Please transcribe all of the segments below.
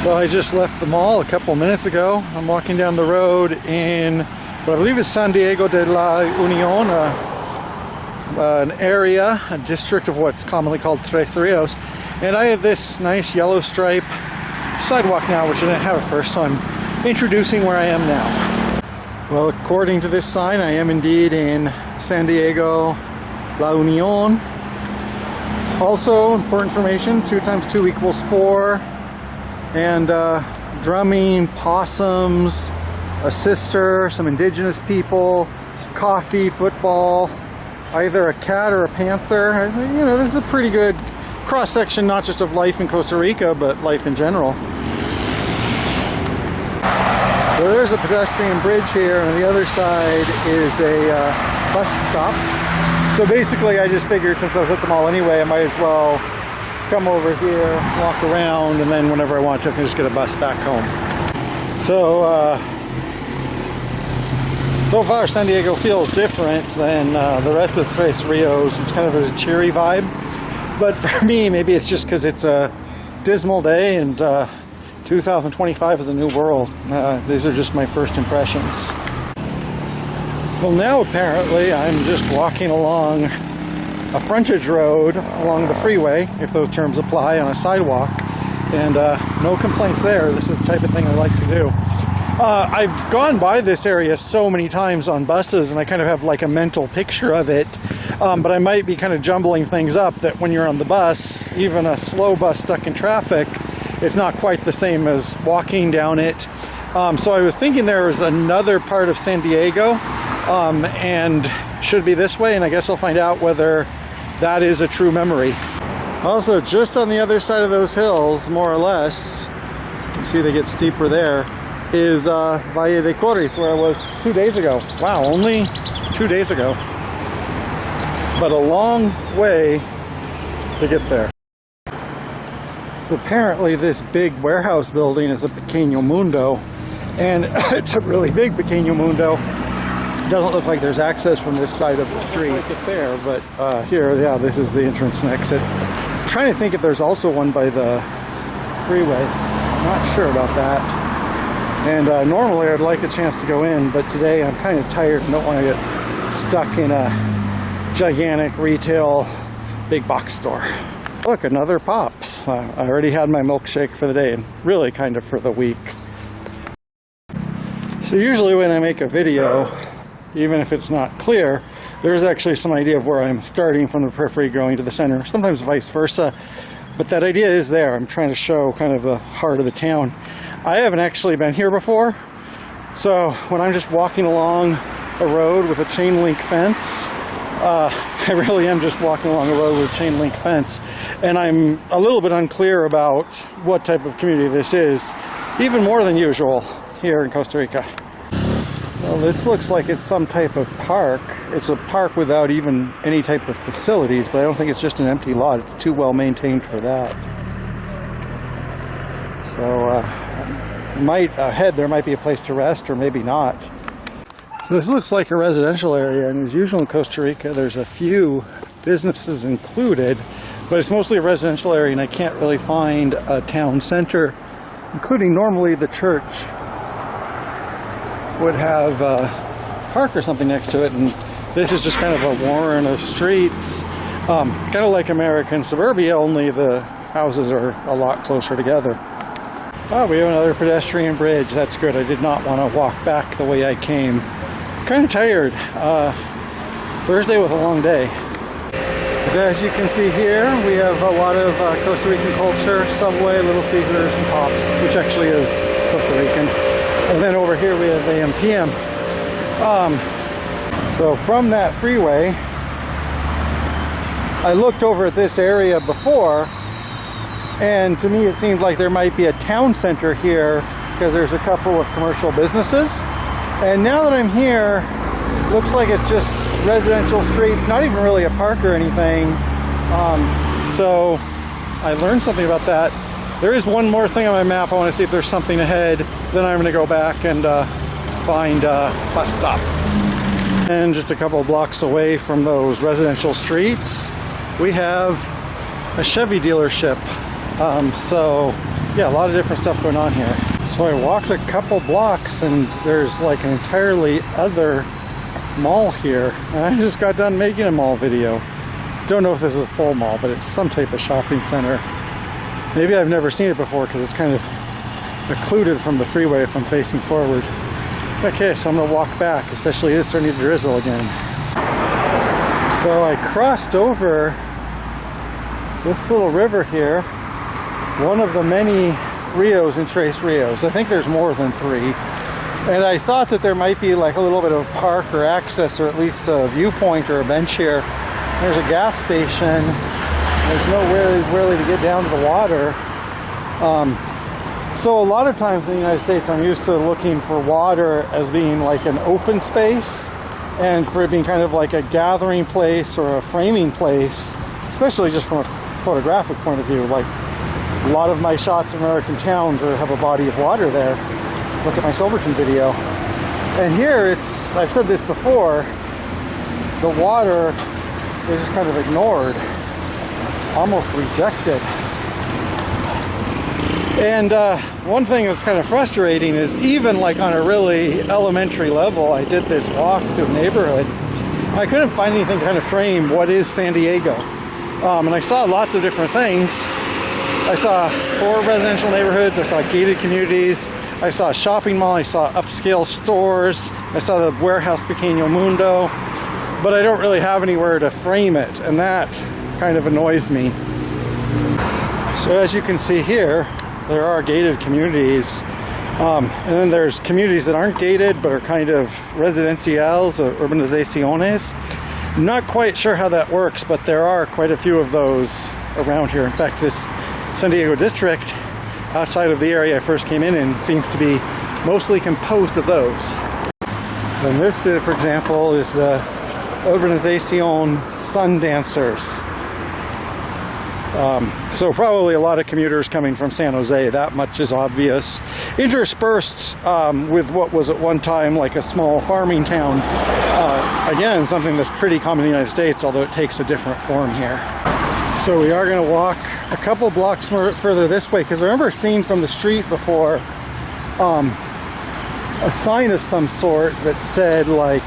So I just left the mall a couple minutes ago. I'm walking down the road in what I believe is San Diego de la Union, an area, a district of what's commonly called Tres Rios. And I have this nice yellow stripe sidewalk now, which I didn't have at first, so I'm introducing where I am now. Well, according to this sign, I am indeed in San Diego La Union. Also, important information, 2 times 2 equals 4. And drumming, possums, a sister, some indigenous people, coffee, football, either a cat or a panther. I think, you know, this is a pretty good cross-section, not just of life in Costa Rica, but life in general. So there's a pedestrian bridge here, and on the other side is a bus stop. So basically, I just figured since I was at the mall anyway, I might as well come over here, walk around, and then whenever I want to, I can just get a bus back home. So, so far San Diego feels different than the rest of Tres Rios, which kind of has a cheery vibe. But for me, maybe it's just because it's a dismal day and 2025 is a new world. These are just my first impressions. Well, now apparently I'm just walking along a frontage road along the freeway, if those terms apply, on a sidewalk, and no complaints there. This is the type of thing I like to do. I've gone by this area so many times on buses, and I kind of have like a mental picture of it, but I might be kind of jumbling things up that when you're on the bus, even a slow bus stuck in traffic, it's not quite the same as walking down it. So I was thinking there was another part of San Diego, and should be this way, and I guess I'll find out whether that is a true memory. Also, just on the other side of those hills, more or less, you can see they get steeper there, is Valle de Corriz, where I was 2 days ago. Wow, only 2 days ago. But a long way to get there. Apparently this big warehouse building is a Pequeño Mundo, and it's a really big Pequeño Mundo. Doesn't look like there's access from this side of the street. Like it there, but here, yeah, this is the entrance and exit. I'm trying to think if there's also one by the freeway. I'm not sure about that. And normally I'd like a chance to go in, but today I'm kind of tired and don't want to get stuck in a gigantic retail big box store. Look, another Pops. I already had my milkshake for the day, and really kind of for the week. So usually when I make a video, even if it's not clear, there's actually some idea of where I'm starting from the periphery going to the center, sometimes vice versa. But that idea is there. I'm trying to show kind of the heart of the town. I haven't actually been here before, so when I'm just walking along a road with a chain link fence, I really am just walking along a road with a chain link fence, and I'm a little bit unclear about what type of community this is, even more than usual here in Costa Rica. Well, this looks like it's some type of park. It's a park without even any type of facilities, but I don't think it's just an empty lot. It's too well maintained for that. So ahead there might be a place to rest, or maybe not. So this looks like a residential area, and as usual in Costa Rica, there's a few businesses included, but it's mostly a residential area, and I can't really find a town center, including normally the church would have a park or something next to it, and this is just kind of a warren of streets, kind of like American suburbia, only the houses are a lot closer together. Oh, we have another pedestrian bridge. That's good. I did not want to walk back the way I came. Kind of tired. Thursday was a long day. But as you can see here, we have a lot of Costa Rican culture, Subway, Little Caesars, and Pops, which actually is Costa Rican. And then over here we have AM/PM. So from that freeway, I looked over at this area before, and to me it seemed like there might be a town center here because there's a couple of commercial businesses. And now that I'm here, looks like it's just residential streets, not even really a park or anything. So I learned something about that. There is one more thing on my map. I want to see if there's something ahead. Then I'm going to go back and find a bus stop. And just a couple of blocks away from those residential streets, we have a Chevy dealership. So yeah, a lot of different stuff going on here. So I walked a couple blocks and there's like an entirely other mall here. And I just got done making a mall video. Don't know if this is a full mall, but it's some type of shopping center. Maybe I've never seen it before because it's kind of occluded from the freeway if I'm facing forward. Okay, so I'm gonna walk back, especially it's starting to drizzle again. So I crossed over this little river here, one of the many rios in Tres Rios. I think there's more than 3. And I thought that there might be like a little bit of a park or access, or at least a viewpoint or a bench here. There's a gas station. There's no way really to get down to the water. So a lot of times in the United States, I'm used to looking for water as being like an open space, and for it being kind of like a gathering place or a framing place, especially just from a photographic point of view. Like a lot of my shots of American towns have a body of water there. Look at my Silverton video. And here it's, I've said this before, the water is just kind of ignored, almost rejected. And one thing that's kind of frustrating is even like on a really elementary level, I did this walk to a neighborhood. I couldn't find anything to kind of frame what is San Diego. And I saw lots of different things. I saw 4 residential neighborhoods, I saw gated communities, I saw a shopping mall, I saw upscale stores, I saw the warehouse Pequeño Mundo, but I don't really have anywhere to frame it, and that kind of annoys me. So as you can see here, there are gated communities, and then there's communities that aren't gated but are kind of residenciales or urbanizaciones. I'm not quite sure how that works, but there are quite a few of those around here. In fact, this San Diego district, outside of the area I first came in, seems to be mostly composed of those. And this, for example, is the Urbanización Sundancers. So probably a lot of commuters coming from San Jose, that much is obvious. Interspersed with what was at one time like a small farming town. Again, something that's pretty common in the United States, although it takes a different form here. So we are going to walk a couple blocks more further this way, because I remember seeing from the street before a sign of some sort that said like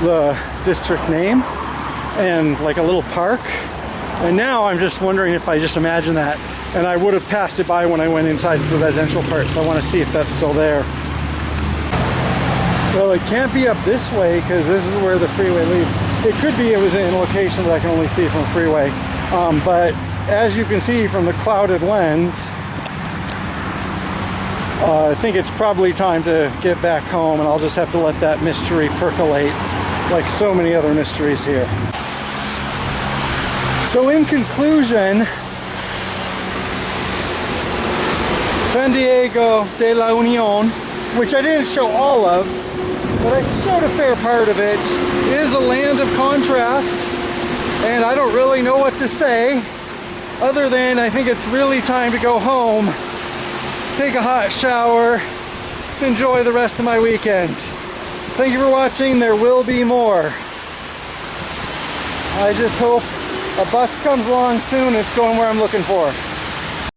the district name and like a little park. And now I'm just wondering if I just imagine that, and I would have passed it by when I went inside the residential part, so I want to see if that's still there. Well, it can't be up this way because this is where the freeway leaves. It could be it was in a location that I can only see from the freeway. But as you can see from the clouded lens, I think it's probably time to get back home, and I'll just have to let that mystery percolate like so many other mysteries here. So in conclusion, San Diego de la Unión, which I didn't show all of, but I showed a fair part of it, is a land of contrasts, and I don't really know what to say, other than I think it's really time to go home, take a hot shower, enjoy the rest of my weekend. Thank you for watching. There will be more. I just hope a bus comes along soon. It's going where I'm looking for.